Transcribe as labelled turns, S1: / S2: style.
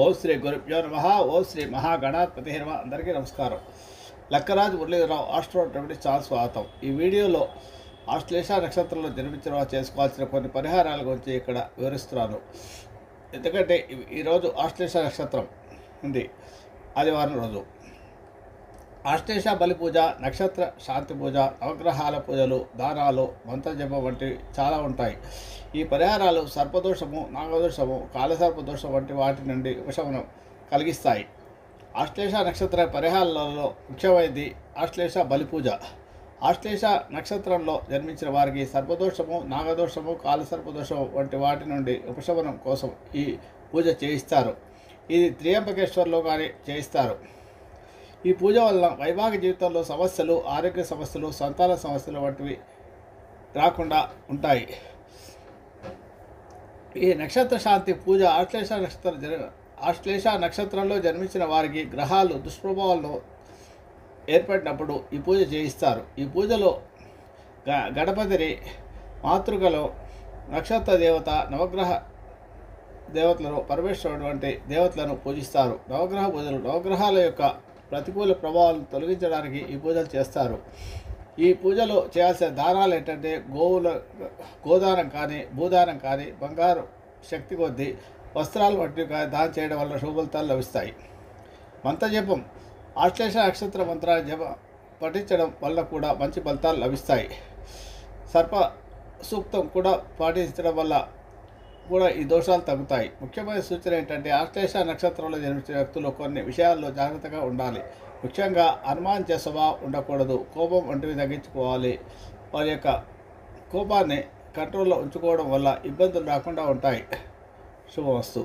S1: ఓం శ్రీ గురుభ్యో నమః. ఓం శ్రీ మహాగణాధిపతి నమః. అందరికీ నమస్కారం. లక్కరాజు మురళీధరరావు ఆస్ట్రో రెమెడీస్ చాలా స్వాగతం. ఈ వీడియోలో ఆశ్లేష నక్షత్రంలో జన్మించిన వారు చేసుకోవాల్సిన కొన్ని పరిహారాల గురించి ఇక్కడ వివరిస్తున్నాను. ఎందుకంటే ఈరోజు ఆశ్లేష నక్షత్రం ఉంది, ఆదివారం రోజు. ఆశ్లేష బలి పూజ, నక్షత్ర శాంతి పూజ, నవగ్రహాల పూజలు, దానాలు, మంత్రజపం వంటివి చాలా ఉంటాయి. ఈ పరిహారాలు సర్పదోషము, నాగదోషము, కాలసర్పదోషం వంటి వాటి నుండి ఉపశమనం కలిగిస్తాయి. ఆశ్లేష నక్షత్ర పరిహారాలలో ముఖ్యమైనది ఆశ్లేష బలి పూజ. ఆశ్లేష నక్షత్రంలో జన్మించిన వారికి సర్పదోషము, నాగదోషము, కాలసర్పదోషం వంటి వాటి నుండి ఉపశమనం కోసం ఈ పూజ చేయిస్తారు. ఇది త్రియంబకేశ్వర్లో కానీ చేయిస్తారు. ఈ పూజ వల్ల వైవాహిక జీవితంలో సమస్యలు, ఆరోగ్య సమస్యలు, సంతాన సమస్యలు వంటివి రాకుండా ఉంటాయి. ఈ నక్షత్ర శాంతి పూజ ఆశ్లేష నక్షత్రంలో జన్మించిన వారికి గ్రహాలు దుష్ప్రభావాలను ఏర్పడినప్పుడు ఈ పూజ చేయిస్తారు. ఈ పూజలో గణపతిని, మాతృకలో నక్షత్ర దేవత, నవగ్రహ దేవతలను, పరమేశ్వరుడు వంటి దేవతలను పూజిస్తారు. నవగ్రహ పూజలు నవగ్రహాల యొక్క ప్రతికూల ప్రభావాలను తొలగించడానికి ఈ పూజలు చేస్తారు. ఈ పూజలో చేయాల్సిన దానాలు ఏంటంటే గోదానం కానీ, భూదానం కానీ, బంగారు శక్తి కొద్దీ వస్త్రాలు వంటివి కానీ దానం చేయడం వల్ల శుభ ఫలితాలు లభిస్తాయి. మంత్రజపం, ఆశ్లేష నక్షత్ర మంత్రాల జపం పఠించడం వల్ల కూడా మంచి ఫలితాలు లభిస్తాయి. సర్ప సూక్తం కూడా పాటించడం వల్ల కూడా ఈ దోషాలు తగ్గుతాయి. ముఖ్యమైన సూచన ఏంటంటే ఆశ్లేష నక్షత్రంలో జన్మించిన వ్యక్తులు కొన్ని విషయాల్లో జాగ్రత్తగా ఉండాలి. ముఖ్యంగా అనుమానించే స్వభావం ఉండకూడదు. కోపం వంటివి తగ్గించుకోవాలి. వారి యొక్క కోపాన్ని కంట్రోల్లో ఉంచుకోవడం వల్ల ఇబ్బందులు రాకుండా ఉంటాయి. శుభమస్తు.